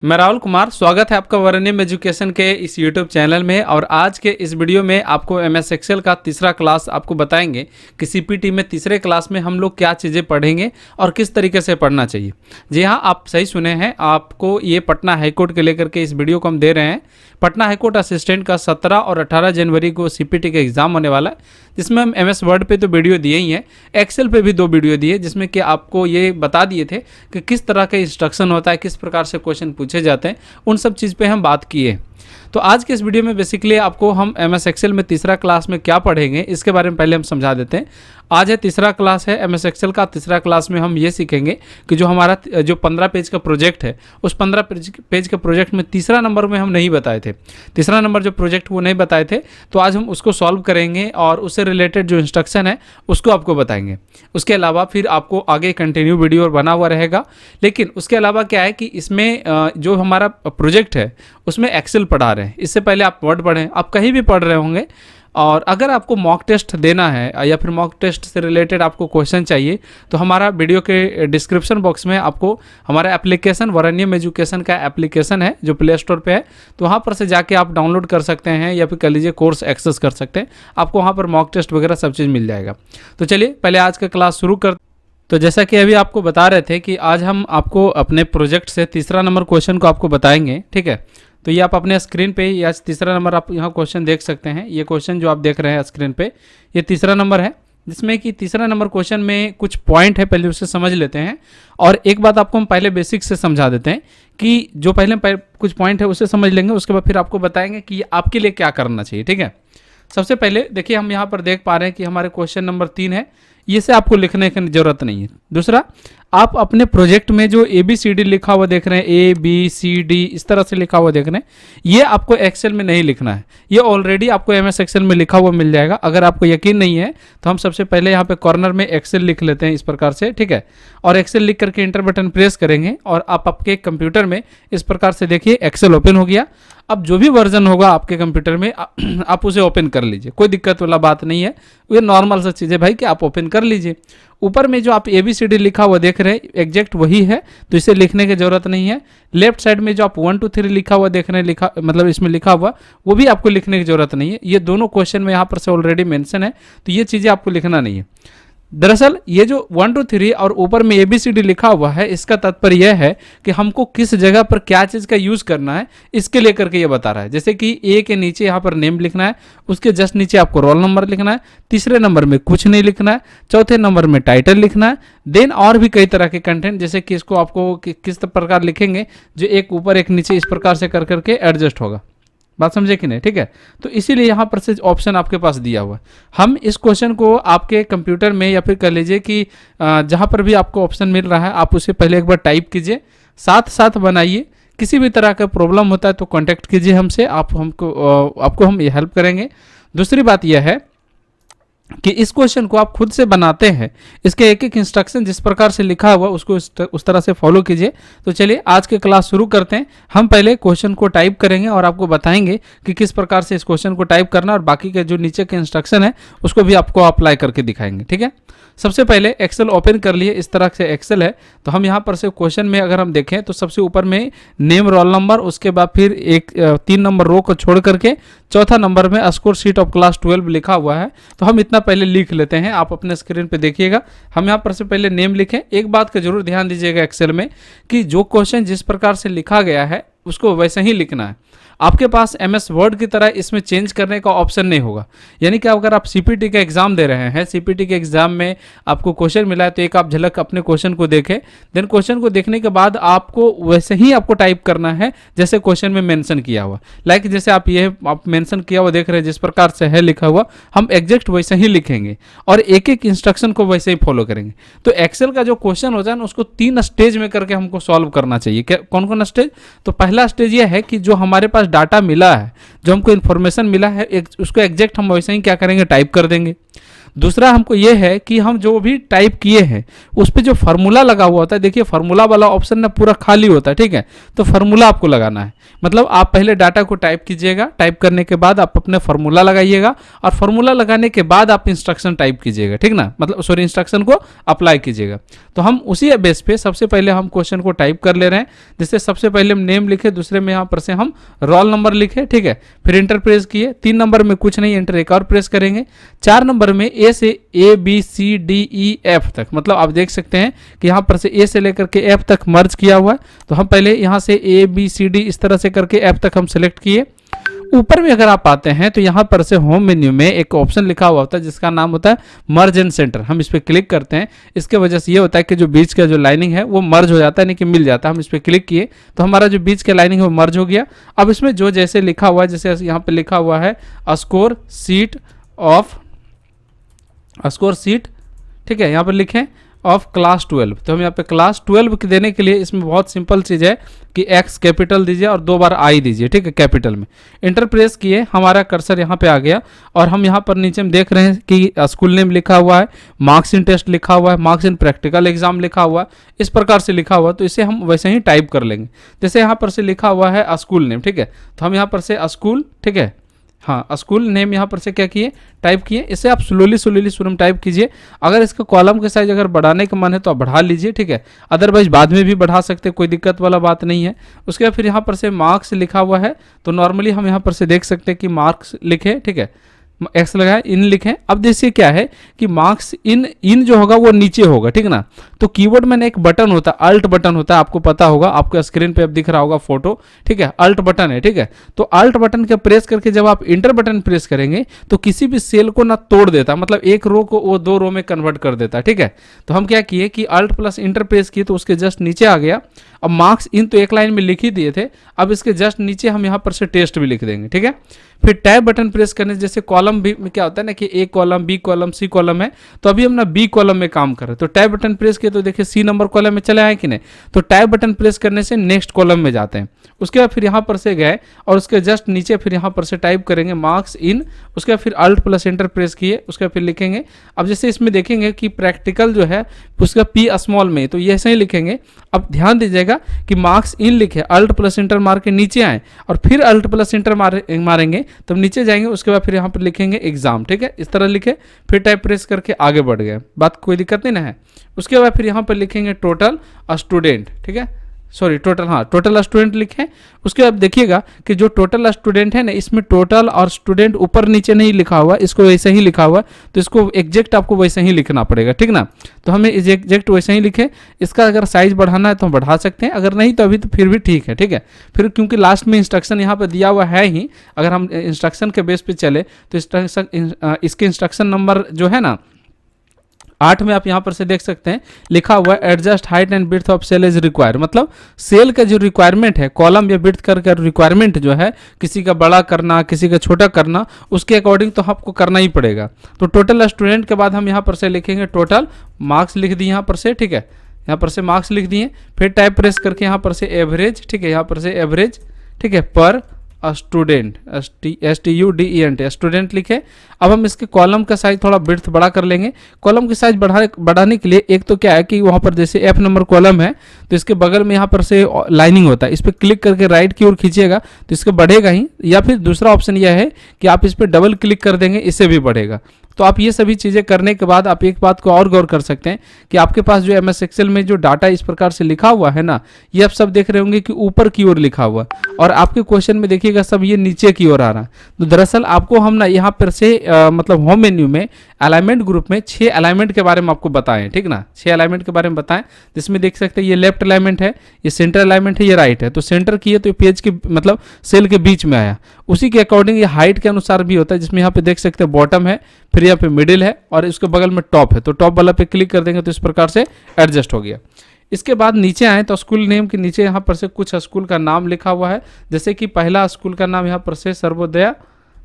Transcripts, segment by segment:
मैं राहुल कुमार, स्वागत है आपका वरनियम एजुकेशन के इस यूट्यूब चैनल में। और आज के इस वीडियो में आपको एमएस एक्सेल का तीसरा क्लास आपको बताएंगे कि सीपीटी में तीसरे क्लास में हम लोग क्या चीज़ें पढ़ेंगे और किस तरीके से पढ़ना चाहिए। जी हाँ, आप सही सुने हैं, आपको ये पटना हाईकोर्ट के लेकर के इस वीडियो को हम दे रहे हैं। पटना हाईकोर्ट असिस्टेंट का 17 और 18 जनवरी को सीपीटी का एग्ज़ाम होने वाला है, जिसमें हम एमएस वर्ड पे तो वीडियो दिए ही हैं, एक्सेल पे भी 2 वीडियो दिए, जिसमें कि आपको ये बता दिए थे कि किस तरह का इंस्ट्रक्शन होता है, किस प्रकार से क्वेश्चन पूछे जाते हैं, उन सब चीज़ पे हम बात किए। तो आज के इस वीडियो में बेसिकली आपको हम एमएस एक्सेल में तीसरा क्लास में क्या पढ़ेंगे इसके बारे में पहले हम समझा देते हैं। आज है तीसरा क्लास है एमएस एक्सेल का। तीसरा क्लास में हम ये सीखेंगे कि जो हमारा जो 15 पेज का प्रोजेक्ट है, उस 15 पेज के प्रोजेक्ट में तीसरा नंबर में हम नहीं बताए थे, तीसरा नंबर जो प्रोजेक्ट वो नहीं बताए थे, तो आज हम उसको सॉल्व करेंगे और उससे रिलेटेड जो इंस्ट्रक्शन है उसको आपको बताएंगे। उसके अलावा फिर आपको आगे कंटिन्यू वीडियो बना हुआ रहेगा। लेकिन उसके अलावा क्या है कि इसमें जो हमारा प्रोजेक्ट है उसमें एक्सेल पढ़ा रहे हैं। इससे पहले आप वर्ड पढ़ें, आप कहीं भी पढ़ रहे होंगे, और अगर आपको मॉक टेस्ट देना है या फिर मॉक टेस्ट से रिलेटेड आपको क्वेश्चन चाहिए, तो हमारा वीडियो के डिस्क्रिप्शन बॉक्स में आपको हमारा एप्लीकेशन वरनियम एजुकेशन का एप्लीकेशन है जो प्ले स्टोर पे है, तो वहाँ पर से जाके आप डाउनलोड कर सकते हैं या फिर कह लीजिए कोर्स एक्सेस कर सकते हैं। आपको वहाँ पर मॉक टेस्ट वगैरह सब चीज़ मिल जाएगा। तो चलिए पहले आज का क्लास शुरू कर। तो जैसा कि अभी आपको बता रहे थे कि आज हम आपको अपने प्रोजेक्ट से तीसरा नंबर क्वेश्चन को आपको बताएंगे, ठीक है। तो ये आप अपने स्क्रीन पे या तीसरा नंबर आप यहाँ क्वेश्चन देख सकते हैं। ये क्वेश्चन जो आप देख रहे हैं स्क्रीन पे, ये तीसरा नंबर है, जिसमें कि तीसरा नंबर क्वेश्चन में कुछ पॉइंट है, पहले उसे समझ लेते हैं। और एक बात आपको हम पहले बेसिक से समझा देते हैं कि जो पहले कुछ पॉइंट है उसे समझ लेंगे, उसके बाद फिर आपको बताएंगे कि आपके लिए क्या करना चाहिए, ठीक है। सबसे पहले देखिए, हम यहाँ पर देख पा रहे हैं कि हमारे क्वेश्चन नंबर 3 है, ये से आपको लिखने की जरूरत नहीं है। दूसरा, आप अपने प्रोजेक्ट में जो ABCD लिखा हुआ देख रहे हैं, ABCD इस तरह से लिखा हुआ देख रहे हैं, ये आपको एक्सेल में नहीं लिखना है, ये ऑलरेडी आपको MS एक्सेल में लिखा हुआ मिल जाएगा। अगर आपको यकीन नहीं है तो हम सबसे पहले यहाँ पे कॉर्नर में एक्सेल लिख लेते हैं इस प्रकार से, ठीक है। और एक्सेल लिख करके इंटर बटन प्रेस करेंगे और आप आपके कंप्यूटर में इस प्रकार से देखिए एक्सेल ओपन हो गया। अब जो भी वर्जन होगा आपके कंप्यूटर में आप उसे ओपन कर लीजिए, कोई दिक्कत वाला बात नहीं है, ये नॉर्मल सा चीज़ है भाई कि आप ओपन कर लीजिए। ऊपर में जो आप ABCD लिखा हुआ देख रहे हैं एग्जैक्ट वही है, तो इसे लिखने की जरूरत नहीं है। लेफ्ट साइड में जो आप 1 2 3 लिखा हुआ देख रहे हैं, लिखा मतलब इसमें लिखा हुआ, वो भी आपको लिखने की जरूरत नहीं है। ये दोनों क्वेश्चन में यहाँ पर से ऑलरेडी मेंशन है, तो ये चीज़ें आपको लिखना नहीं है। दरअसल ये जो 1 2 3 और ऊपर में ABCD लिखा हुआ है, इसका तात्पर्य यह है कि हमको किस जगह पर क्या चीज़ का यूज़ करना है, इसके लेकर के ये बता रहा है। जैसे कि A के नीचे यहाँ पर नेम लिखना है, उसके जस्ट नीचे आपको रोल नंबर लिखना है, तीसरे नंबर में कुछ नहीं लिखना है, चौथे नंबर में टाइटल लिखना है, देन और भी कई तरह के कंटेंट, जैसे कि इसको आपको किस प्रकार लिखेंगे, जो एक ऊपर एक नीचे इस प्रकार से कर करके एडजस्ट होगा। बात समझे कि नहीं, ठीक है। तो इसीलिए यहाँ पर से ऑप्शन आपके पास दिया हुआ है। हम इस क्वेश्चन को आपके कंप्यूटर में या फिर कह लीजिए कि जहाँ पर भी आपको ऑप्शन मिल रहा है, आप उसे पहले एक बार टाइप कीजिए, साथ साथ बनाइए। किसी भी तरह का प्रॉब्लम होता है तो कांटेक्ट कीजिए हमसे, आपको हम ये हेल्प करेंगे। दूसरी बात यह है कि इस क्वेश्चन को आप खुद से बनाते हैं, इसके एक एक इंस्ट्रक्शन जिस प्रकार से लिखा हुआ उसको उस तरह से फॉलो कीजिए। तो चलिए आज के क्लास शुरू करते हैं। हम पहले क्वेश्चन को टाइप करेंगे और आपको बताएंगे कि किस प्रकार से इस क्वेश्चन को टाइप करना, और बाकी के जो नीचे के इंस्ट्रक्शन है उसको भी आपको अप्लाई करके दिखाएंगे, ठीक है। सबसे पहले एक्सेल ओपन कर लिए, इस तरह से एक्सेल है। तो हम यहाँ पर से क्वेश्चन में अगर हम देखें तो सबसे ऊपर में नेम, रोल नंबर, उसके बाद फिर 3 नंबर रो को छोड़ करके चौथा नंबर में स्कोर शीट ऑफ क्लास 12 लिखा हुआ है। तो हम इतना पहले लिख लेते हैं, आप अपने स्क्रीन पे देखिएगा। हम यहाँ पर से पहले नेम लिखें। एक बात का जरूर ध्यान दीजिएगा एक्सेल में कि जो क्वेश्चन जिस प्रकार से लिखा गया है उसको वैसे ही लिखना है। आपके पास MS वर्ड की तरह इसमें चेंज करने का ऑप्शन नहीं होगा। यानी कि अगर आप CPT का एग्जाम दे रहे हैं, CPT के एग्जाम में आपको क्वेश्चन मिला है, तो एक आप झलक अपने क्वेश्चन को देखें, देन क्वेश्चन को देखने के बाद आपको वैसे ही आपको टाइप करना है जैसे क्वेश्चन में मेंशन किया हुआ। लाइक जैसे आप मेंशन किया हुआ देख रहे हैं, जिस प्रकार से है लिखा हुआ, हम एग्जैक्ट वैसे ही लिखेंगे और एक एक इंस्ट्रक्शन को वैसे ही फॉलो करेंगे। तो एक्सेल का जो क्वेश्चन होता है ना, उसको 3 स्टेज में करके हमको सॉल्व करना चाहिए। कौन कौन स्टेज? तो पहला स्टेज यह है कि जो हमारे पास डाटा मिला है, जो हमको इन्फॉर्मेशन मिला है, उसको एग्जैक्ट हम वैसे ही क्या करेंगे, टाइप कर देंगे। दूसरा हमको ये है कि हम जो भी टाइप किए हैं उस पर जो फार्मूला लगा हुआ होता है, देखिए फार्मूला वाला ऑप्शन ना पूरा खाली होता है, ठीक है। तो फार्मूला आपको लगाना है, मतलब आप पहले डाटा को टाइप कीजिएगा, टाइप करने के बाद आप अपने फार्मूला लगाइएगा और फार्मूला लगाने के बाद आप इंस्ट्रक्शन टाइप कीजिएगा, ठीक ना, मतलब सॉरी इंस्ट्रक्शन को अप्लाई कीजिएगा। तो हम उसी बेस पे सबसे पहले हम क्वेश्चन को टाइप कर ले रहे हैं। जैसे सबसे पहले हम नेम लिखे, दूसरे में यहाँ पर से हम रोल नंबर लिखे, ठीक है, फिर इंटर प्रेस किए। 3 नंबर में कुछ नहीं, इंटर एक और प्रेस करेंगे। 4 नंबर में ए से A B C D E F तक, मतलब आप देख सकते हैं कि यहाँ पर से ए से लेकर के एफ तक मर्ज किया हुआ है। तो हम पहले यहाँ से ए बी सी डी इस तरह से करके एफ तक हम सेलेक्ट किए। ऊपर में अगर आप आते हैं तो यहाँ पर से होम मेन्यू में एक ऑप्शन लिखा हुआ होता है जिसका नाम होता है मर्ज एंड सेंटर। हम इस पर क्लिक करते हैं, इसके वजह से ये होता है कि जो बीच का जो लाइनिंग है वो मर्ज हो जाता है, नहीं कि मिल जाता है। हम इस पर क्लिक किए तो हमारा जो बीच का लाइनिंग है वो मर्ज हो गया। अब इसमें जो जैसे लिखा हुआ है, जैसे यहाँ पे लिखा हुआ है स्कोर सीट, ठीक है, यहाँ पर लिखें ऑफ क्लास 12। तो हम यहाँ पे क्लास 12 देने के लिए इसमें बहुत सिंपल चीज़ है कि एक्स कैपिटल दीजिए और 2 बार आई दीजिए, ठीक है, कैपिटल में। इंटर प्रेस किए, हमारा कर्सर यहाँ पे आ गया और हम यहाँ पर नीचे में देख रहे हैं कि स्कूल नेम लिखा हुआ है, मार्क्स इन टेस्ट लिखा हुआ है, मार्क्स इन प्रैक्टिकल एग्जाम लिखा हुआ है, इस प्रकार से लिखा हुआ। तो इसे हम वैसे ही टाइप कर लेंगे। जैसे यहाँ पर से लिखा हुआ है स्कूल नेम, ठीक है, तो हम यहाँ पर से स्कूल, ठीक है, हाँ स्कूल नेम यहाँ पर से क्या किए, टाइप किए। इसे आप स्लोली शुरू में टाइप कीजिए। अगर इसका कॉलम के साइज अगर बढ़ाने का मन है तो आप बढ़ा लीजिए, ठीक है, अदरवाइज बाद में भी बढ़ा सकते हैं, कोई दिक्कत वाला बात नहीं है। उसके बाद फिर यहाँ पर से मार्क्स लिखा हुआ है, तो नॉर्मली हम यहाँ पर से देख सकते हैं कि मार्क्स लिखे, ठीक है, एक्स लगाए, इन लिखें। अब देखिए क्या है कि मार्क्स इन जो होगा वो नीचे होगा, ठीक ना। तो कीबोर्ड में एक बटन होता है, अल्ट बटन होता है, आपको पता होगा, आपको स्क्रीन पे अब दिख रहा होगा फोटो, ठीक है, अल्ट बटन है, ठीक है। तो अल्ट बटन के प्रेस करके जब आप इंटर बटन प्रेस करेंगे तो किसी भी सेल को ना तोड़ देता, मतलब एक रो को वो 2 रो में कन्वर्ट कर देता, ठीक है। तो हम क्या किए कि अल्ट प्लस इंटर प्रेस किए तो उसके जस्ट नीचे आ गया। अब मार्क्स इन तो एक लाइन में लिख ही दिए थे, अब इसके जस्ट नीचे हम यहाँ पर से टेस्ट भी लिख देंगे, ठीक है। फिर टैब बटन प्रेस करने से, जैसे कॉलम भी में क्या होता है ना कि A column, B column, C column है, तो अभी हम ना बी कॉलम में काम कर रहे हैं। तो टैब बटन प्रेस किए तो देखिए सी नंबर कॉलम में चले आए कि नहीं। तो टैब बटन प्रेस करने से नेक्स्ट कॉलम में जाते हैं। उसके बाद फिर यहाँ पर से गए और उसके जस्ट नीचे फिर यहाँ पर से टाइप करेंगे मार्क्स इन। उसके बाद फिर अल्ट प्लस एंटर प्रेस किए, उसके बाद फिर लिखेंगे। अब जैसे इसमें देखेंगे कि प्रैक्टिकल जो है उसका पी स्मॉल में, तो ये ऐसे ही लिखेंगे। अब ध्यान दीजिएगा कि मार्क्स इन लिखे, अल्ट प्लस एंटर मार के नीचे आए और फिर अल्ट प्लस एंटर मारेंगे तब नीचे जाएंगे। उसके बाद फिर यहाँ पर लिखेंगे एग्जाम, ठीक है, इस तरह लिखे, फिर टाइप प्रेस करके आगे बढ़ गए, बात कोई दिक्कत नहीं ना है। उसके बाद फिर यहाँ पर लिखेंगे टोटल स्टूडेंट, ठीक है, सॉरी टोटल, हाँ टोटल स्टूडेंट लिखें। उसके बाद देखिएगा कि जो टोटल स्टूडेंट है ना, इसमें टोटल और स्टूडेंट ऊपर नीचे नहीं लिखा हुआ, इसको वैसे ही लिखा हुआ, तो इसको एग्जैक्ट आपको वैसे ही लिखना पड़ेगा, ठीक ना। तो हमें एग्जैक्ट वैसे ही लिखे। इसका अगर साइज बढ़ाना है तो हम बढ़ा सकते हैं, अगर नहीं तो अभी तो फिर भी ठीक है, ठीक है। फिर क्योंकि लास्ट में इंस्ट्रक्शन यहाँ पर दिया हुआ है ही, अगर हम इंस्ट्रक्शन के बेस पे चले तो इसके इंस्ट्रक्शन नंबर जो है ना 8 में आप यहाँ पर से देख सकते हैं लिखा हुआ है adjust height and width of cell is require, मतलब सेल का जो रिक्वायरमेंट है, कॉलम या विड्थ कर रिक्वायरमेंट जो है, किसी का बड़ा करना, किसी का छोटा करना, उसके अकॉर्डिंग तो आपको करना ही पड़ेगा। तो टोटल स्टूडेंट के बाद हम यहाँ पर से लिखेंगे टोटल मार्क्स लिख दिए यहाँ पर से, ठीक है, यहाँ पर से मार्क्स लिख दिए। फिर टाइप प्रेस करके यहाँ पर से एवरेज, ठीक है, यहाँ पर से एवरेज, ठीक है, पर स्टूडेंट, STUDENT स्टूडेंट लिखे। अब हम इसके कॉलम का साइज थोड़ा विड्थ बड़ा कर लेंगे। कॉलम की साइज बढ़ाने के लिए एक तो क्या है कि वहाँ पर जैसे F नंबर कॉलम है तो इसके बगल में यहाँ पर से लाइनिंग होता है, इस पर क्लिक करके राइट की ओर खींचिएगा तो इसका बढ़ेगा ही, या फिर दूसरा ऑप्शन यह है कि आप इस पर डबल क्लिक कर देंगे, इससे भी बढ़ेगा। तो आप ये सभी चीज़ें करने के बाद आप एक बात को और गौर कर सकते हैं कि आपके पास जो MS एक्सेल में जो डाटा इस प्रकार से लिखा हुआ है ना, ये आप सब देख रहे होंगे कि ऊपर की ओर लिखा हुआ और आपके क्वेश्चन में देखिएगा सब ये नीचे की ओर आ रहा है। तो दरअसल आपको हम ना यहाँ पर से मतलब होम मेन्यू में अलाइनमेंट ग्रुप में 6 अलाइनमेंट के बारे में आपको बताएं, ठीक ना, 6 अलाइनमेंट के बारे में बताएं, जिसमें देख सकते हैं ये लेफ्ट अलाइनमेंट है, ये सेंटर अलाइनमेंट है, ये राइट है। तो सेंटर किए तो पेज के मतलब सेल के बीच में आया, उसी के अकॉर्डिंग ये हाइट के अनुसार भी होता है, जिसमें यहाँ पे देख सकते हैं बॉटम है, फिर यहाँ पे मिडिल है और इसके बगल में टॉप है। तो टॉप वाला पे क्लिक कर देंगे तो इस प्रकार से एडजस्ट हो गया। इसके बाद नीचे आए तो स्कूल नेम के नीचे यहाँ पर से कुछ स्कूल का नाम लिखा हुआ है, जैसे कि पहला स्कूल का नाम यहाँ पर से सर्वोदया,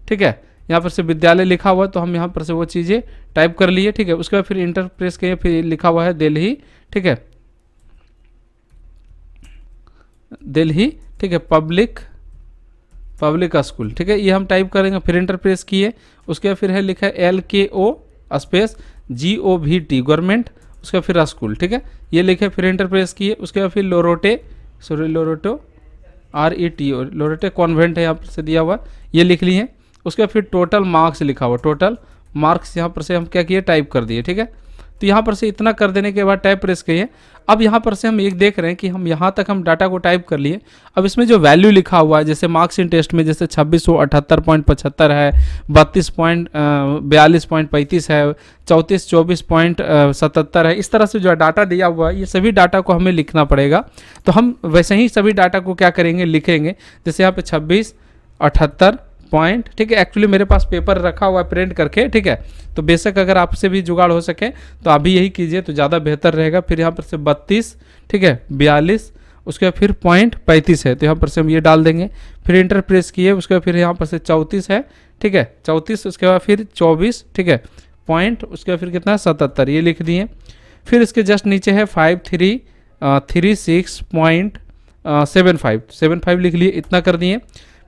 ठीक है, यहाँ पर से विद्यालय लिखा हुआ है, तो हम यहाँ पर से वो चीज़ें टाइप कर लिए, ठीक है। उसके बाद फिर इंटर प्रेस किए, फिर लिखा हुआ है दिल्ली, ठीक है, दिल्ली, ठीक है, पब्लिक स्कूल, ठीक है, ये हम टाइप करेंगे। फिर इंटर प्रेस किए, उसके बाद फिर है लिखा है LKO, स्पेस GOVT गवर्नमेंट, उसके बाद फिर स्कूल, ठीक है, ये लिखे, फिर एंटर प्रेस किए, उसके बाद फिर लोरोटे RETO लोरेटे कॉन्वेंट है यहाँ पर से दिया हुआ, ये लिख लिए। उसके बाद फिर टोटल मार्क्स लिखा हुआ, टोटल मार्क्स यहाँ पर से हम क्या किए, टाइप कर दिए, ठीक है। तो यहाँ पर से इतना कर देने के बाद टाइप प्रेस किए। अब यहाँ पर से हम एक देख रहे हैं कि हम यहाँ तक हम डाटा को टाइप कर लिए। अब इसमें जो वैल्यू लिखा हुआ है, जैसे मार्क्स इन टेस्ट में जैसे 2678.75 है, 42.42.35 है, 3424.77 है, इस तरह से जो डाटा दिया हुआ है, ये सभी डाटा को हमें लिखना पड़ेगा। तो हम वैसे ही सभी डाटा को क्या करेंगे, लिखेंगे। जैसे यहाँ पे 2678 पॉइंट, ठीक है, एक्चुअली मेरे पास पेपर रखा हुआ है प्रिंट करके, ठीक है, तो बेशक अगर आपसे भी जुगाड़ हो सके तो आप भी यही कीजिए तो ज़्यादा बेहतर रहेगा। फिर यहाँ पर से 32, ठीक है, 42, उसके बाद फिर .35 है, तो यहाँ पर से हम ये डाल देंगे। फिर इंटर प्रेस किए, उसके बाद फिर यहाँ पर से 34 है, ठीक है, 34, उसके बाद फिर 24, ठीक है, पॉइंट, उसके बाद फिर कितना 77, ये लिख दिए। फिर इसके जस्ट नीचे है 5336.75 लिख लिए, इतना कर दिए।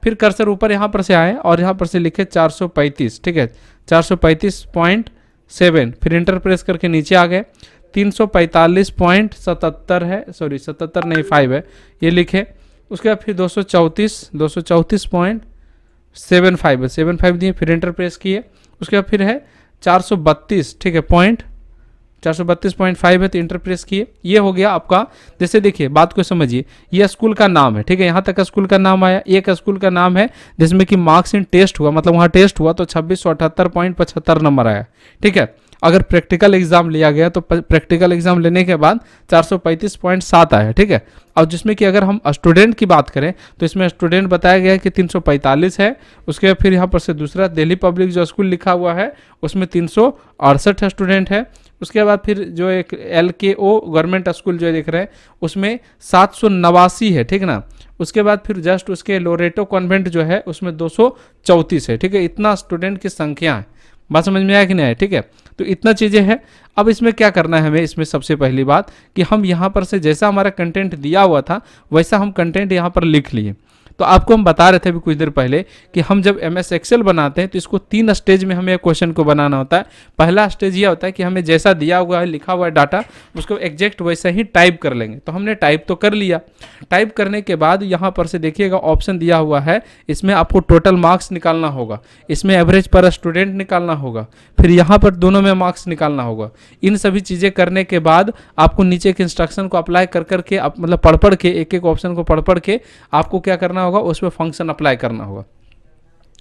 फिर कर्सर ऊपर यहाँ पर से आए और यहाँ पर से लिखे 435, ठीक है, 435.7, फिर इंटर प्रेस करके नीचे आ गए। 345.77 है, सॉरी 77 नहीं 5 है, ये लिखे। उसके बाद फिर 234.75 है, 75 दिए, फिर इंटर प्रेस किए। उसके बाद फिर है 432, ठीक है, 432.5 है, तो इंटर प्रेस किए। ये हो गया आपका। जैसे देखिए बात को समझिए, ये स्कूल का नाम है, ठीक है, यहाँ तक स्कूल का नाम आया। एक स्कूल का नाम है जिसमें कि मार्क्स इन टेस्ट हुआ, मतलब वहाँ टेस्ट हुआ तो 2678.75 नंबर आया, ठीक है। अगर प्रैक्टिकल एग्जाम लिया गया तो प्रैक्टिकल एग्जाम लेने के बाद 435.7 आया, ठीक है। और जिसमेम कि अगर हम स्टूडेंट की बात करें तो इसमें स्टूडेंट बताया गया है कि 345 है। उसके बाद फिर यहाँ पर से दूसरा दिल्ली पब्लिक जो स्कूल लिखा हुआ है उसमें 368 स्टूडेंट है। उसके बाद फिर जो एक LKO गवर्नमेंट स्कूल जो दिख रहे हैं उसमें 789 है, ठीक ना। उसके बाद फिर जस्ट उसके लोरेटो कॉन्वेंट जो है उसमें 234 है, ठीक है। इतना स्टूडेंट की संख्या है, बात समझ में आया कि नहीं आया, ठीक है। तो इतना चीज़ें हैं। अब इसमें क्या करना है हमें, इसमें सबसे पहली बात कि हम यहाँ पर से जैसा हमारा कंटेंट दिया हुआ था वैसा हम कंटेंट यहाँ पर लिख लिए। तो आपको हम बता रहे थे अभी कुछ देर पहले कि हम जब MS एक्सेल बनाते हैं तो इसको 3 स्टेज में हमें क्वेश्चन को बनाना होता है। पहला स्टेज यह होता है कि हमें जैसा दिया हुआ है, लिखा हुआ है डाटा, उसको एग्जैक्ट वैसा ही टाइप कर लेंगे। तो हमने टाइप तो कर लिया। टाइप करने के बाद यहाँ पर से देखिएगा ऑप्शन दिया हुआ है, इसमें आपको टोटल मार्क्स निकालना होगा, इसमें एवरेज पर स्टूडेंट निकालना होगा, फिर यहाँ पर दोनों में मार्क्स निकालना होगा। इन सभी चीज़ें करने के बाद आपको नीचे के इंस्ट्रक्शन को अप्लाई कर करके मतलब पढ़ के एक एक ऑप्शन को पढ़ के आपको क्या करना होगा, उसमें फंक्शन अप्लाई करना होगा।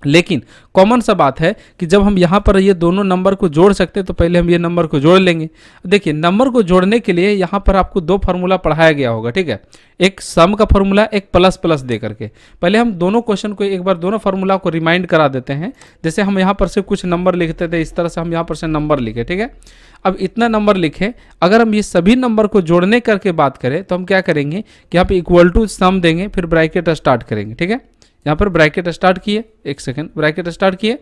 लेकिन कॉमन सा बात है कि जब हम यहाँ पर ये दोनों नंबर को जोड़ सकते हैं तो पहले हम ये नंबर को जोड़ लेंगे। देखिए नंबर को जोड़ने के लिए यहाँ पर आपको 2 फार्मूला पढ़ाया गया होगा, ठीक है, एक सम का फार्मूला, एक प्लस प्लस दे करके। पहले हम दोनों क्वेश्चन को एक बार दोनों फार्मूला को रिमाइंड करा देते हैं। जैसे हम यहाँ पर से कुछ नंबर लिखते थे, इस तरह से हम यहाँ पर से नंबर लिखे, ठीक है। अब इतना नंबर लिखे, अगर हम ये सभी नंबर को जोड़ने करके बात करें तो हम क्या करेंगे कि यहाँ पे इक्वल टू सम देंगे, फिर ब्रैकेट स्टार्ट करेंगे, ठीक है। यहाँ पर ब्रैकेट स्टार्ट किए, एक सेकंड, ब्रैकेट स्टार्ट किए,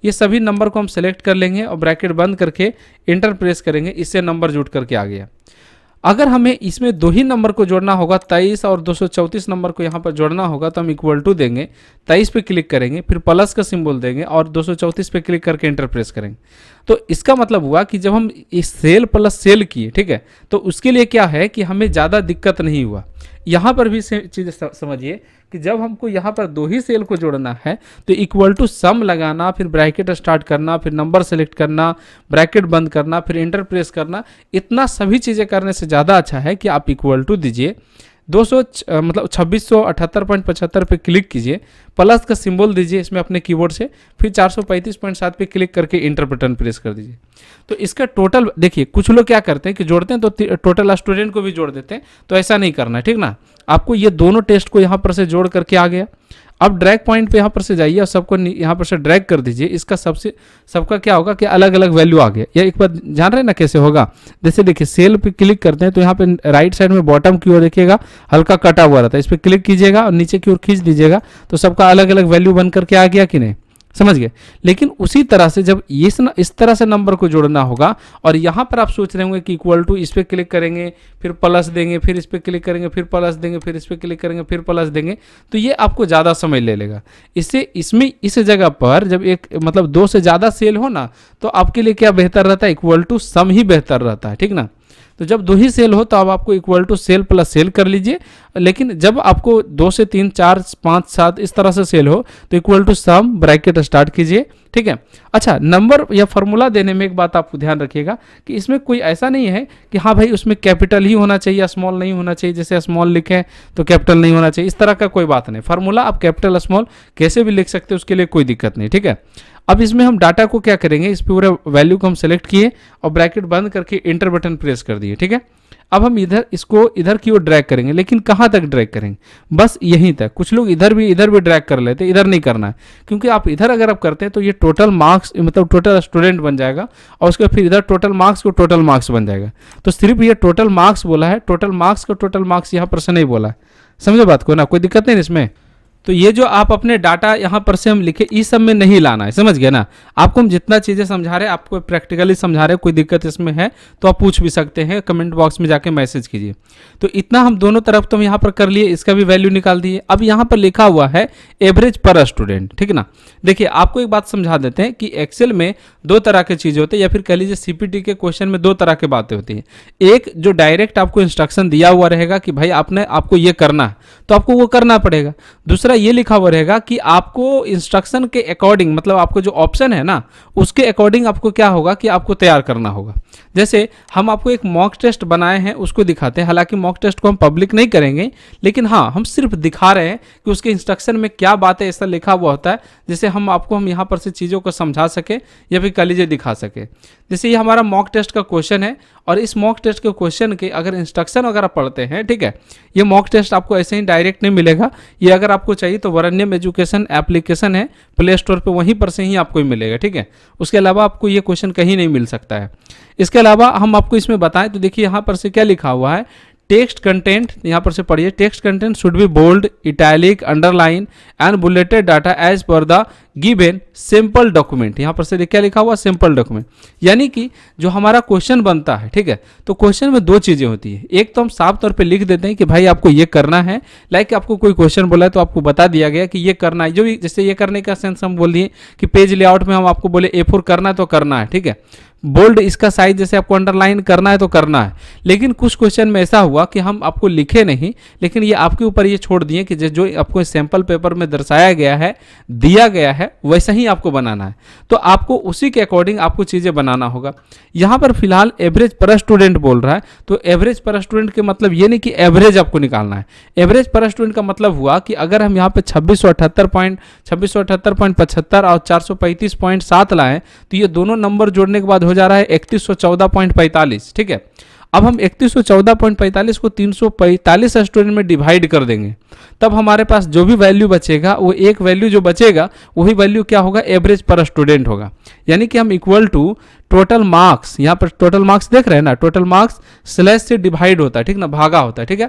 ये सभी नंबर को हम सेलेक्ट कर लेंगे और ब्रैकेट बंद करके इंटर प्रेस करेंगे, इससे नंबर जुड़ करके आ गया। अगर हमें इसमें 2 ही नंबर को जोड़ना होगा, 23 और 234 नंबर को यहाँ पर जोड़ना होगा, तो हम इक्वल टू देंगे, 23 पे क्लिक करेंगे, फिर प्लस का सिंबल देंगे और 234 पे क्लिक करके इंटर प्रेस करेंगे। तो इसका मतलब हुआ कि जब हम इस सेल प्लस सेल किए, ठीक है, तो उसके लिए क्या है कि हमें ज़्यादा दिक्कत नहीं हुआ। यहाँ पर भी चीज़ समझिए कि जब हमको यहाँ पर 2 ही सेल को जोड़ना है तो इक्वल टू सम लगाना, फिर ब्रैकेट स्टार्ट करना, फिर नंबर सेलेक्ट करना, ब्रैकेट बंद करना, फिर इंटर प्रेस करना, इतना सभी चीज़ें करने से ज़्यादा अच्छा है कि आप इक्वल टू दीजिए, 2678.75 पे क्लिक कीजिए, प्लस का सिंबल दीजिए इसमें अपने कीबोर्ड से, फिर 435.7 पे क्लिक करके इंटर बटन प्रेस कर दीजिए। तो इसका टोटल देखिए, कुछ लोग क्या करते हैं कि जोड़ते हैं तो टोटल स्टूडेंट को भी जोड़ देते हैं, तो ऐसा नहीं करना है, ठीक ना। आपको ये दोनों टेस्ट को यहाँ पर से जोड़ करके आ गया। अब ड्रैग पॉइंट पे यहाँ पर से जाइए और सबको यहाँ पर से ड्रैग कर दीजिए। इसका सबका क्या होगा कि अलग अलग वैल्यू आ गया। या एक बार जान रहे हैं ना कैसे होगा, जैसे देखिए सेल पे क्लिक करते हैं तो यहाँ पे राइट साइड में बॉटम की ओर देखिएगा हल्का कटा हुआ रहता है, इस पर क्लिक कीजिएगा और नीचे की ओर खींच दीजिएगा तो सबका अलग अलग वैल्यू बन करके आ गया कि नहीं। समझ गए। लेकिन उसी तरह से जब इस तरह से नंबर को जोड़ना होगा और यहाँ पर आप सोच रहे होंगे कि इक्वल टू, इस पर क्लिक करेंगे फिर प्लस देंगे, फिर इस पर क्लिक करेंगे फिर प्लस देंगे, फिर इस पर क्लिक करेंगे फिर प्लस देंगे, तो ये आपको ज़्यादा समय ले लेगा। इसमें इस जगह पर जब एक मतलब 2 से ज़्यादा सेल हो ना, तो आपके लिए क्या बेहतर रहता है, इक्वल टू सम ही बेहतर रहता है, ठीक ना। तो जब 2 ही सेल हो तो अब आपको equal to cell plus cell कर लीजिए। लेकिन जब आपको 2 से 3 4 5 7 इस तरह से सेल हो तो equal to sum bracket start कीजिए, ठीक है। अच्छा, नंबर या फॉर्मूला देने में एक बात आपको ध्यान रखिएगा कि इसमें कोई ऐसा नहीं है कि हाँ भाई उसमें कैपिटल ही होना चाहिए, स्मॉल नहीं होना चाहिए, जैसे स्मॉल लिखे तो कैपिटल नहीं होना चाहिए, इस तरह का कोई बात नहीं। फार्मूला आप कैपिटल स्मॉल कैसे भी लिख सकते हैं, उसके लिए कोई दिक्कत नहीं, ठीक है। अब इसमें हम डाटा को क्या करेंगे, इस पूरे वैल्यू को हम सेलेक्ट किए और ब्रैकेट बंद करके इंटर बटन प्रेस कर दिए, ठीक है। अब हम इसको इधर की ओर ड्रैग करेंगे, लेकिन कहाँ तक ड्रैग करेंगे, बस यहीं तक। कुछ लोग इधर भी ड्रैग कर लेते हैं, इधर नहीं करना है, क्योंकि आप इधर अगर आप करते हैं तो ये टोटल मार्क्स मतलब टोटल स्टूडेंट बन जाएगा और उसके फिर इधर टोटल मार्क्स को टोटल मार्क्स बन जाएगा। तो सिर्फ ये टोटल मार्क्स बोला है, टोटल मार्क्स को टोटल मार्क्स यहाँ पर से नहीं बोला है, समझो बात को ना, कोई दिक्कत नहीं इसमें। तो ये जो आप अपने डाटा यहाँ पर से हम लिखे, इस सब में नहीं लाना है, समझ गए ना। आपको हम जितना चीज़ें समझा रहे हैं, आपको प्रैक्टिकली समझा रहे हैं, कोई दिक्कत इसमें है तो आप पूछ भी सकते हैं, कमेंट बॉक्स में जाके मैसेज कीजिए। तो इतना हम दोनों तरफ तो हम यहाँ पर कर लिए, इसका भी वैल्यू निकाल दिए। अब यहाँ पर लिखा हुआ है एवरेज पर स्टूडेंट, ठीक ना। देखिए आपको एक बात समझा देते हैं कि एक्सेल में 2 तरह के चीज़ें होती है, या फिर कह लीजिए सीपीटी के क्वेश्चन में 2 तरह की बातें होती हैं। एक जो डायरेक्ट आपको इंस्ट्रक्शन दिया हुआ रहेगा कि भाई आपको ये करना है तो आपको वो करना पड़ेगा। दूसरा ये लिखा हुआ रहेगा कि आपको इंस्ट्रक्शन के अकॉर्डिंग, मतलब आपको जो ऑप्शन है ना उसके अकॉर्डिंग आपको क्या होगा कि आपको तैयार करना होगा। जैसे हम आपको एक मॉक टेस्ट बनाए हैं उसको दिखाते हैं, हालांकि मॉक टेस्ट को हम पब्लिक नहीं करेंगे, लेकिन हाँ हम सिर्फ दिखा रहे हैं कि उसके इंस्ट्रक्शन में क्या बात है, ऐसा लिखा हुआ होता है जैसे हम यहाँ पर से चीज़ों को समझा सके या फिर कह लीजिए दिखा सके। जैसे ये हमारा मॉक टेस्ट का क्वेश्चन है और इस मॉक टेस्ट के क्वेश्चन के अगर इंस्ट्रक्शन वगैरह पढ़ते हैं, ठीक है, ये मॉक टेस्ट आपको ऐसे ही डायरेक्ट नहीं मिलेगा। ये अगर आपको चाहिए तो वरण्यम एजुकेशन एप्लीकेशन है प्ले स्टोर पे, वहीं पर से ही आपको ही मिलेगा, ठीक है। उसके अलावा आपको ये क्वेश्चन कहीं नहीं मिल सकता है। इसके अलावा हम आपको इसमें बताएं तो देखिए यहाँ पर से क्या लिखा हुआ है, टेक्स्ट कंटेंट, यहाँ पर से पढ़िए, text content should be bold, italic, underline and bulleted data as per the given simple document. यहाँ पर से क्या लिखा हुआ, सिंपल डॉक्यूमेंट, यानी कि जो हमारा क्वेश्चन बनता है, ठीक है, तो क्वेश्चन में 2 चीज़ें होती है। एक तो हम साफ तौर पे लिख देते हैं कि भाई आपको ये करना है, लाइक आपको कोई क्वेश्चन बोला है तो आपको बता दिया गया कि ये करना है। जो भी जैसे ये करने का सेंस हम बोल दिए कि पेज लेआउट में हम आपको बोले A4 करना है तो करना है, ठीक है। बोल्ड इसका साइज जैसे आपको अंडरलाइन करना है तो करना है। लेकिन कुछ क्वेश्चन में ऐसा हुआ कि हम आपको लिखे नहीं, लेकिन ये आपके ऊपर ये छोड़ दिए कि जो आपको सैंपल पेपर में दर्शाया गया है, दिया गया है, वैसा ही आपको बनाना है। तो आपको उसी के अकॉर्डिंग आपको चीज़ें बनाना होगा। यहाँ पर फिलहाल एवरेज पर स्टूडेंट बोल रहा है, तो एवरेज पर स्टूडेंट के मतलब ये नहीं कि एवरेज आपको निकालना है। एवरेज पर स्टूडेंट का मतलब हुआ कि अगर हम यहाँ पे 2678.75 और 435.7 लाएं तो ये दोनों नंबर जोड़ने के बाद हो जा रहा है 3114.45, ठीक है। अब हम 3114.45 को 345 स्टूडेंट में डिवाइड कर देंगे, तब हमारे पास जो भी वैल्यू बचेगा वो एक वैल्यू जो बचेगा वही वैल्यू क्या होगा, एवरेज पर स्टूडेंट होगा। यानी कि हम इक्वल टू टोटल मार्क्स, यहाँ पर टोटल मार्क्स देख रहे हैं ना, टोटल मार्क्स स्लैश से डिवाइड होता है, ठीक ना, भागा होता है, ठीक है।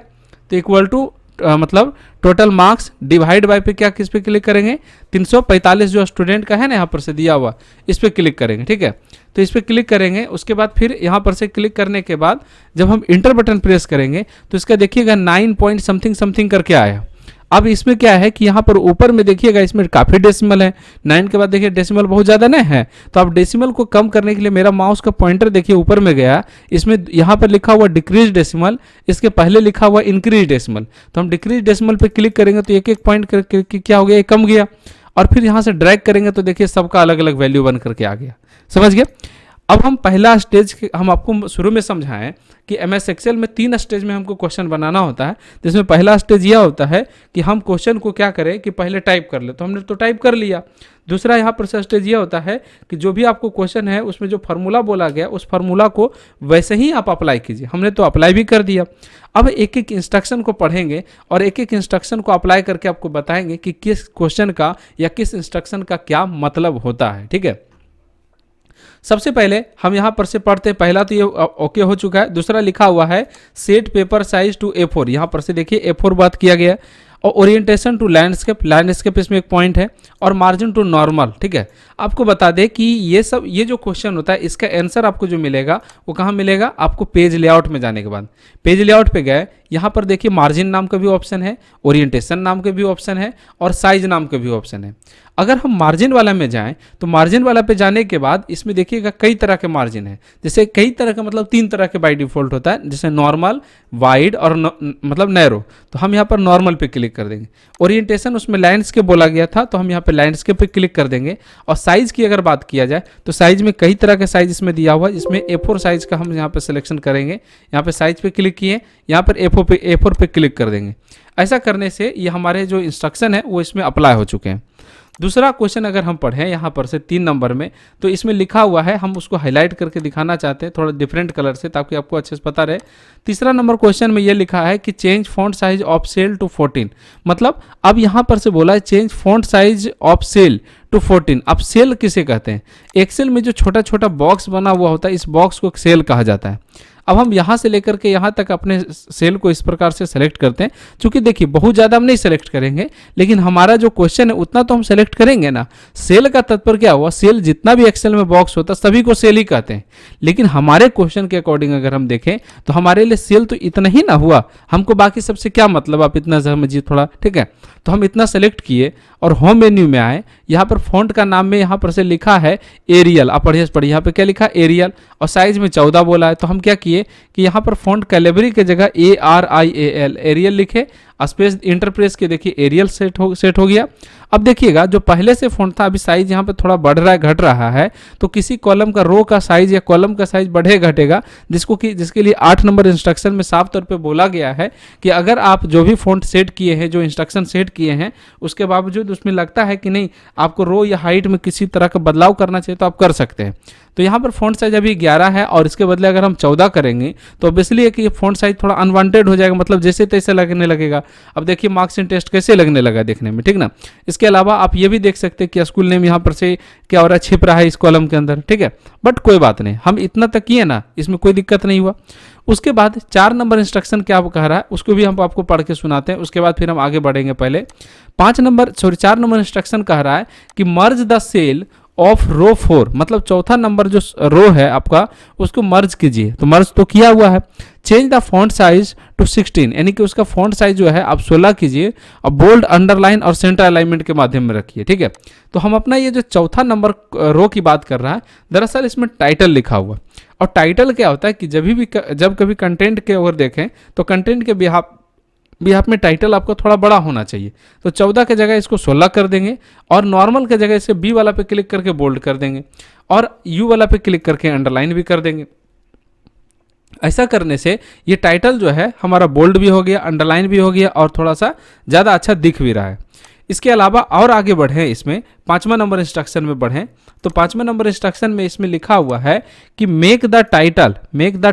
तो इक्वल टू मतलब टोटल मार्क्स डिवाइड बाय पे क्या, किस पे क्लिक करेंगे, 345 जो स्टूडेंट का है ना यहाँ पर से दिया हुआ, इस पे क्लिक करेंगे, ठीक है। तो इस पे क्लिक करेंगे, उसके बाद फिर यहाँ पर से क्लिक करने के बाद जब हम इंटर बटन प्रेस करेंगे तो इसका देखिएगा 9 पॉइंट समथिंग समथिंग करके आया। अब इसमें क्या है कि यहाँ पर ऊपर में देखिएगा इसमें काफ़ी डेसिमल है, 9 के बाद देखिए डेसिमल बहुत ज़्यादा नहीं है। तो आप डेसिमल को कम करने के लिए मेरा माउस का पॉइंटर देखिए ऊपर में गया, इसमें यहाँ पर लिखा हुआ डिक्रीज डेसिमल, इसके पहले लिखा हुआ इंक्रीज डेसिमल। तो हम डिक्रीज डेसिमल पे क्लिक करेंगे तो एक एक पॉइंट करके क्या हो गया, ये कम गया। और फिर यहाँ से ड्रैग करेंगे तो देखिए सबका अलग अलग वैल्यू बन करके आ गया, समझ गए। अब हम पहला स्टेज हम आपको शुरू में समझाएं कि MS एक्सेल में 3 स्टेज में हमको क्वेश्चन बनाना होता है, जिसमें पहला स्टेज यह होता है कि हम क्वेश्चन को क्या करें कि पहले टाइप कर ले, तो हमने तो टाइप कर लिया। दूसरा यहाँ पर स्टेज यह होता है कि जो भी आपको क्वेश्चन है उसमें जो फार्मूला बोला गया उस फार्मूला को वैसे ही आप अप्लाई कीजिए, हमने तो अप्लाई भी कर दिया। अब एक एक इंस्ट्रक्शन को पढ़ेंगे और एक एक इंस्ट्रक्शन को अप्लाई करके आपको बताएंगे कि किस क्वेश्चन का या किस इंस्ट्रक्शन का क्या मतलब होता है, ठीक है। सबसे पहले हम यहाँ पर से पढ़ते हैं, पहला तो ये ओके हो चुका है। दूसरा लिखा हुआ है set paper size to A4, यहाँ पर से देखिए A4 बात किया गया। और ओरिएंटेशन टू लैंडस्केप, लैंडस्केप इसमें एक पॉइंट है, और मार्जिन टू नॉर्मल। ठीक है, आपको बता दें कि ये जो क्वेश्चन होता है इसका आंसर आपको जो मिलेगा वो कहाँ मिलेगा, आपको पेज लेआउट में जाने के बाद। पेज लेआउट पे गए, यहाँ पर देखिए मार्जिन नाम का भी ऑप्शन है, ओरिएंटेशन नाम का भी ऑप्शन है, और साइज नाम का भी ऑप्शन है। अगर हम मार्जिन वाला में जाएं तो मार्जिन वाला पे जाने के बाद इसमें देखिएगा कई तरह के मार्जिन है। जैसे कई तरह का मतलब 3 तरह के बाय डिफॉल्ट होता है, जैसे नॉर्मल, वाइड और मतलब नैरो। तो हम यहाँ पर नॉर्मल पे क्लिक कर देंगे। ओरिएंटेशन उसमें लैंडस्केप बोला गया था, तो हम यहाँ पे लैंडस्केप पे क्लिक कर देंगे। और साइज की अगर बात किया जाए तो साइज में कई तरह के साइज इसमें दिया हुआ है, जिसमें A4 साइज का हम यहाँ पे सिलेक्शन करेंगे। यहाँ पे साइज पे क्लिक किए, यहाँ पर A4 पे क्लिक कर देंगे। ऐसा करने से ये हमारे जो इंस्ट्रक्शन है वो इसमें अप्लाई हो चुके हैं। दूसरा क्वेश्चन अगर हम पढ़ें यहाँ पर से 3 नंबर में, तो इसमें लिखा हुआ है, हम उसको हाईलाइट करके दिखाना चाहते हैं थोड़ा डिफरेंट कलर से, ताकि आपको अच्छे से पता रहे। तीसरा नंबर क्वेश्चन में ये लिखा है कि change font size of cell to 14। मतलब अब यहाँ पर से बोला है change font size of cell to 14। अब सेल किसे कहते हैं? एक्सेल में जो छोटा छोटा बॉक्स बना हुआ होता है, इस बॉक्स को सेल कहा जाता है। अब हम यहाँ से लेकर के यहाँ तक अपने सेल को इस प्रकार से सेलेक्ट करते हैं। चूंकि देखिए बहुत ज़्यादा हम नहीं सेलेक्ट करेंगे, लेकिन हमारा जो क्वेश्चन है उतना तो हम सेलेक्ट करेंगे ना। सेल का तात्पर्य क्या हुआ, सेल जितना भी एक्सेल में बॉक्स होता है सभी को सेल ही कहते हैं। लेकिन हमारे क्वेश्चन के अकॉर्डिंग अगर हम देखें तो हमारे लिए सेल तो इतना ही ना हुआ, हमको बाकी सबसे क्या मतलब, आप इतना समझिए थोड़ा। ठीक है, तो हम इतना सेलेक्ट किए और होम मेन्यू में आए। यहाँ पर फॉन्ट का नाम में यहाँ पर से लिखा है एरियल, आप पढ़िए यहाँ पे क्या लिखा है एरियल, और साइज में 14 बोला है। तो हम क्या किए कि यहाँ पर फॉन्ट कैलिबरी के जगह ARIAL एरियल लिखे, स्पेस इंटरप्रेस के देखिए एरियल सेट हो गया। अब देखिएगा जो पहले से फॉन्ट था, अभी साइज यहाँ पे थोड़ा बढ़ रहा है, घट रहा है। तो किसी कॉलम का रो का साइज या कॉलम का साइज बढ़े घटेगा, जिसके लिए 8 नंबर इंस्ट्रक्शन में साफ तौर पे बोला गया है कि अगर आप जो भी फॉन्ट सेट किए हैं, जो इंस्ट्रक्शन सेट किए हैं, उसके बावजूद उसमें लगता है कि नहीं आपको रो या हाइट में किसी तरह का बदलाव करना चाहिए, तो आप कर सकते हैं। तो यहाँ पर फॉन्ट साइज अभी 11 है, और इसके बदले अगर हम 14 करेंगे तो ऑब्वियसली है कि ये फॉन्ट साइज थोड़ा अनवांटेड हो जाएगा, मतलब जैसे तैसे लगने लगेगा। अब देखिए मार्क्स इन टेस्ट कैसे लगने लगा देखने में, ठीक ना। इसके अलावा आप ये भी देख सकते हैं कि स्कूल नेम यहाँ पर से क्या हो रहा है, छिप रहा है इस कॉलम के अंदर। ठीक है, बट कोई बात नहीं, हम इतना तक किए ना, इसमें कोई दिक्कत नहीं हुआ। उसके बाद 4 नंबर इंस्ट्रक्शन क्या कह रहा है उसको भी हम आपको पढ़ के सुनाते हैं, उसके बाद फिर हम आगे बढ़ेंगे। पहले 4 नंबर इंस्ट्रक्शन कह रहा है कि मर्ज द सेल ऑफ रो 4, मतलब चौथा नंबर जो रो है आपका उसको मर्ज कीजिए। तो मर्ज तो किया हुआ है। Change the font size to 16, यानी कि उसका फॉन्ट साइज जो है आप 16 कीजिए, और बोल्ड, अंडरलाइन और सेंटर अलाइनमेंट के माध्यम में रखिए। ठीक है, तो हम अपना ये जो चौथा नंबर रो की बात कर रहा है, दरअसल इसमें टाइटल लिखा हुआ। और टाइटल क्या होता है कि जब कभी कंटेंट के ओर देखें तो कंटेंट के बिहाफ में टाइटल आपको थोड़ा बड़ा होना चाहिए। तो 14 के जगह इसको 16 कर देंगे, और नॉर्मल के जगह इसे B वाला पे क्लिक करके बोल्ड कर देंगे, और U वाला पे क्लिक करके अंडरलाइन भी कर देंगे। ऐसा करने से ये टाइटल जो है हमारा बोल्ड भी हो गया, अंडरलाइन भी हो गया, और थोड़ा सा ज़्यादा अच्छा दिख भी रहा है। इसके अलावा और आगे बढ़ें, इसमें 5वां नंबर इंस्ट्रक्शन में बढ़ें, तो 5वां नंबर इंस्ट्रक्शन में इसमें लिखा हुआ है कि make the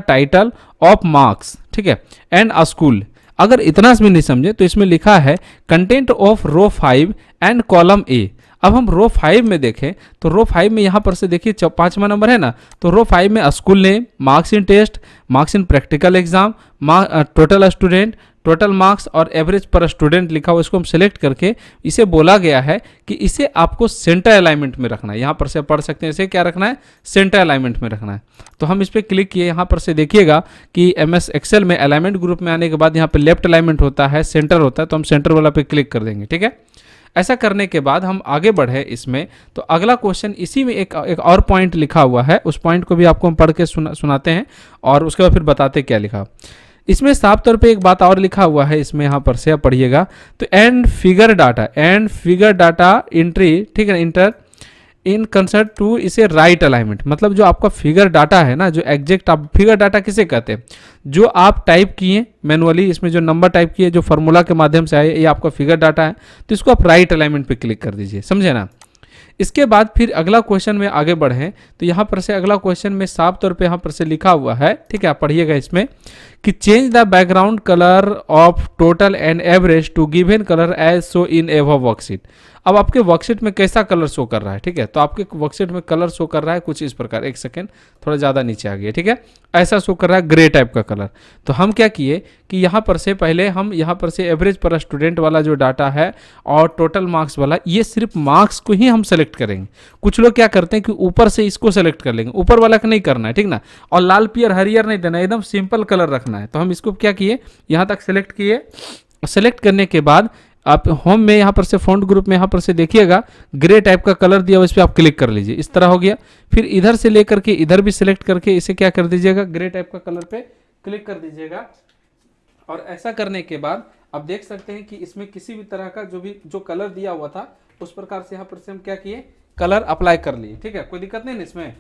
title of marks, ठीक है, एंड अ स्कूल। अगर इतना भी नहीं समझे तो इसमें लिखा है content of row 5 and column A। अब हम रो 5 में देखें तो रो 5 में यहाँ पर से देखिए 5वां नंबर है ना, तो रो 5 में school name, marks in test, marks in practical exam, total student, total marks और एवरेज पर स्टूडेंट लिखा हुआ, इसको हम सेलेक्ट करके इसे बोला गया है कि इसे आपको सेंटर अलाइनमेंट में रखना है। यहाँ पर से पढ़ सकते हैं इसे क्या रखना है, सेंटर अलाइनमेंट में रखना है। तो हम इस पर क्लिक किए, यहाँ पर से देखिएगा कि MS एक्सेल में अलाइनमेंट ग्रुप में आने के बाद यहाँ पे लेफ्ट अलाइनमेंट होता है, सेंटर होता है, तो हम सेंटर वाला पे क्लिक कर देंगे। ठीक है, ऐसा करने के बाद हम आगे बढ़े इसमें, तो अगला क्वेश्चन इसी में एक और पॉइंट लिखा हुआ है, उस पॉइंट को भी आपको हम पढ़ के सुनाते हैं, और उसके बाद फिर बताते क्या लिखा। इसमें साफ तौर पे एक बात और लिखा हुआ है, इसमें यहाँ पर से आप पढ़िएगा, तो एंड फिगर डाटा एंट्री, ठीक है, इंटर इन कंसर्ट टू इसे राइट अलाइनमेंट। मतलब जो आपका फिगर डाटा है ना, जो एग्जैक्ट आप फिगर डाटा किसे कहते हैं, जो आप टाइप किए मैनुअली, इसमें जो नंबर टाइप किए, जो फार्मूला के माध्यम से आए, ये आपका फिगर डाटा है, तो इसको आप राइट अलाइनमेंट पे क्लिक कर दीजिए, समझे ना। इसके बाद फिर अगला क्वेश्चन में आगे बढ़ें, तो यहाँ पर से अगला क्वेश्चन में साफ तौर पे यहाँ पर से लिखा हुआ है, ठीक है, आप पढ़िएगा इसमें कि change the background colour of total and average to given colour as shown in above worksheet. अब आपके वर्कशीट में कैसा कलर शो कर रहा है, ठीक है, तो आपके वर्कशीट में कलर शो कर रहा है कुछ इस प्रकार, एक सेकेंड थोड़ा ज़्यादा नीचे आ गया, ठीक है, ऐसा शो कर रहा है ग्रे टाइप का कलर। तो हम क्या किए कि यहाँ पर से पहले हम यहाँ पर से एवरेज पर स्टूडेंट वाला जो डाटा है और टोटल मार्क्स वाला, ये सिर्फ मार्क्स को ही हम सेलेक्ट करेंगे। कुछ लोग क्या करते हैं कि ऊपर से इसको सेलेक्ट कर लेंगे, ऊपर वाला का नहीं करना है, ठीक ना, और लाल पियर हरियर नहीं देना, एकदम सिंपल कलर रखना है। तो हम इसको क्या किए, यहाँ तक सेलेक्ट किए। सेलेक्ट करने के बाद आप होम में यहाँ पर से फ़ॉन्ट ग्रुप में यहाँ पर से देखिएगा ग्रे टाइप का कलर दिया हुआ, इस पर आप क्लिक कर लीजिए, इस तरह हो गया। फिर इधर से लेकर के इधर भी सिलेक्ट करके इसे क्या कर दीजिएगा, ग्रे टाइप का कलर पे क्लिक कर दीजिएगा। और ऐसा करने के बाद आप देख सकते हैं कि इसमें किसी भी तरह का जो कलर दिया हुआ था उस प्रकार से यहाँ पर से हम क्या किए, कलर अप्लाई कर लिए, ठीक है, कोई दिक्कत नहीं ना इसमें।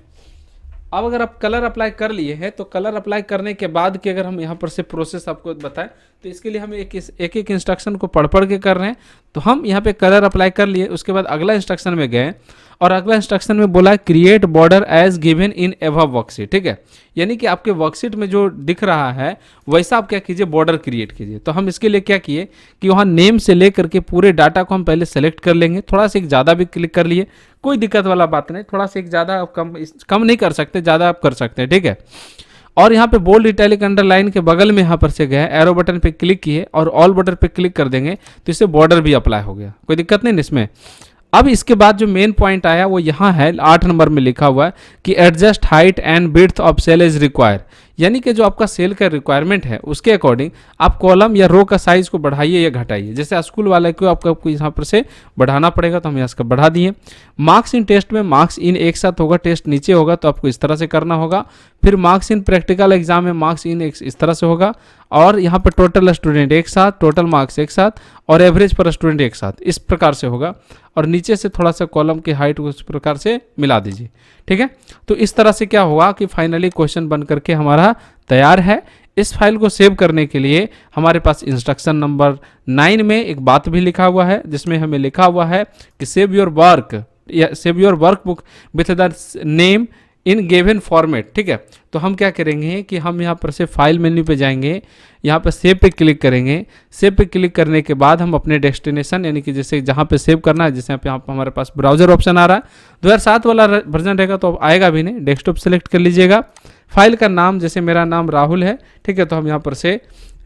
अब अगर आप कलर अप्लाई कर लिए हैं तो कलर अप्लाई करने के बाद कि अगर हम यहाँ पर से प्रोसेस आपको बताएं तो इसके लिए हम एक इंस्ट्रक्शन को पढ़ के कर रहे हैं। तो हम यहाँ पे कलर अप्लाई कर लिए, उसके बाद अगला इंस्ट्रक्शन में गए और अगला इंस्ट्रक्शन में बोला create border as given in above worksheet, ठीक है, यानी कि आपके वर्कशीट में जो दिख रहा है वैसा आप क्या कीजिए, बॉर्डर क्रिएट कीजिए। तो हम इसके लिए क्या किए कि वहाँ नेम से लेकर के पूरे डाटा को हम पहले सेलेक्ट कर लेंगे, थोड़ा सा एक ज़्यादा भी क्लिक कर लिए, कोई दिक्कत वाला बात नहीं, थोड़ा सा एक ज़्यादा आप कम नहीं कर सकते, ज़्यादा आप कर सकते हैं, ठीक है। और यहाँ पे बोल्ड इटैलिक अंडरलाइन के बगल में यहाँ पर से गए, एरो बटन पे क्लिक किए और ऑल बटन पे क्लिक कर देंगे तो इससे बॉर्डर भी अप्लाई हो गया, कोई दिक्कत नहीं इसमें। अब इसके बाद जो मेन पॉइंट आया वो यहाँ है, 8 नंबर में लिखा हुआ है कि adjust height and width of cell is require, यानी कि जो आपका सेल का रिक्वायरमेंट है उसके अकॉर्डिंग आप कॉलम या रो का साइज को बढ़ाइए या घटाइए। जैसे स्कूल वाले को आपको यहाँ पर से बढ़ाना पड़ेगा तो हम यहाँ से बढ़ा दिए। मार्क्स इन टेस्ट में मार्क्स इन एक साथ होगा, टेस्ट नीचे होगा तो आपको इस तरह से करना होगा। फिर मार्क्स इन प्रैक्टिकल एग्जाम में मार्क्स इन इस तरह से होगा, और यहाँ पर टोटल स्टूडेंट एक साथ, टोटल मार्क्स एक साथ और एवरेज पर स्टूडेंट एक साथ, इस प्रकार से होगा। और नीचे से थोड़ा सा कॉलम की हाइट उस प्रकार से मिला दीजिए, ठीक है। तो इस तरह से क्या हुआ कि फाइनली क्वेश्चन बन करके हमारा तैयार है। इस फाइल को सेव करने के लिए हमारे पास इंस्ट्रक्शन नंबर 9 में एक बात भी लिखा हुआ है, जिसमें हमें लिखा हुआ है कि सेव योर वर्क या save your workbook with the name in given format, ठीक है। तो हम क्या करेंगे कि हम यहाँ पर से फाइल मेन्यू पे जाएंगे, यहाँ पर सेव पे क्लिक करेंगे। सेव पे क्लिक करने के बाद हम अपने डेस्टिनेशन यानी कि जैसे जहाँ पे सेव करना है, जैसे यहाँ पे हमारे पास ब्राउजर ऑप्शन आ रहा है, 2007 वाला वर्जन रहेगा तो आएगा भी नहीं, डेस्कटॉप सेलेक्ट कर लीजिएगा। फाइल का नाम जैसे मेरा नाम राहुल है, ठीक है, तो हम यहाँ पर से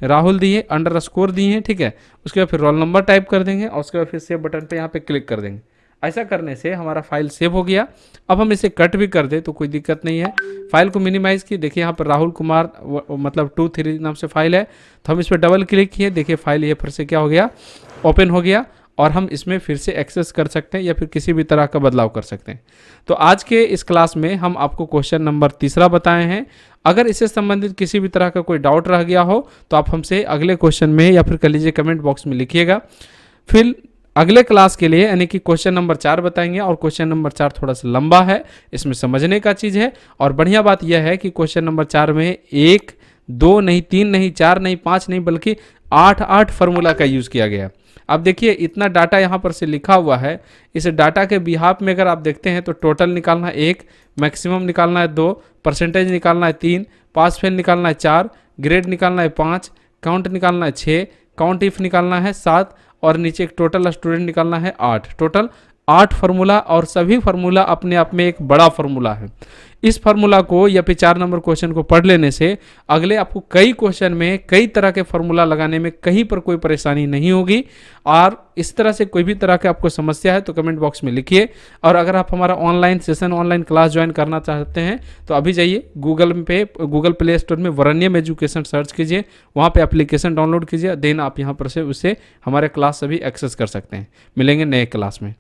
राहुल दिए, अंडरस्कोर दिए हैं, ठीक है। उसके बाद फिर रोल नंबर टाइप कर देंगे और उसके बाद फिर सेव बटन पे यहाँ पे क्लिक कर देंगे। ऐसा करने से हमारा फाइल सेव हो गया। अब हम इसे कट भी कर दे तो कोई दिक्कत नहीं है। फाइल को मिनिमाइज़ किए, देखिए यहाँ पर राहुल कुमार मतलब 23 नाम से फाइल है, तो हम इस पर डबल क्लिक किए, देखिए फाइल ये फिर से क्या हो गया, ओपन हो गया और हम इसमें फिर से एक्सेस कर सकते हैं या फिर किसी भी तरह का बदलाव कर सकते हैं। तो आज के इस क्लास में हम आपको क्वेश्चन नंबर 3 बताए हैं। अगर इससे संबंधित किसी भी तरह का कोई डाउट रह गया हो तो आप हमसे अगले क्वेश्चन में या फिर कर लीजिए कमेंट बॉक्स में लिखिएगा। फिर अगले क्लास के लिए यानी कि क्वेश्चन नंबर 4 बताएंगे, और क्वेश्चन नंबर 4 थोड़ा सा लंबा है, इसमें समझने का चीज़ है। और बढ़िया बात यह है कि क्वेश्चन नंबर 4 में 1, 2 नहीं, 3 नहीं, 4 नहीं, 5 नहीं, बल्कि 8 फार्मूला का यूज़ किया गया। अब देखिए इतना डाटा यहाँ पर से लिखा हुआ है, इस डाटा के बिहाफ में अगर आप देखते हैं तो टोटल निकालना है 1, मैक्सिमम निकालना है 2, परसेंटेज निकालना है 3, पास फेल निकालना है 4, ग्रेड निकालना है 5, काउंट निकालना है 6, काउंट इफ निकालना है 7 और नीचे एक टोटल स्टूडेंट निकालना है 8। टोटल 8 फार्मूला, और सभी फार्मूला अपने आप में एक बड़ा फार्मूला है। इस फार्मूला को या फिर 4 नंबर क्वेश्चन को पढ़ लेने से अगले आपको कई क्वेश्चन में कई तरह के फार्मूला लगाने में कहीं पर कोई परेशानी नहीं होगी। और इस तरह से कोई भी तरह के आपको समस्या है तो कमेंट बॉक्स में लिखिए। और अगर आप हमारा online session, online class join करना चाहते हैं तो अभी जाइए गूगल प्ले स्टोर में वरण्यम एजुकेशन सर्च कीजिए, वहाँ पे एप्लीकेशन डाउनलोड कीजिए, देन आप यहाँ पर से उसे हमारे क्लास सभी एक्सेस कर सकते हैं। मिलेंगे नए क्लास में।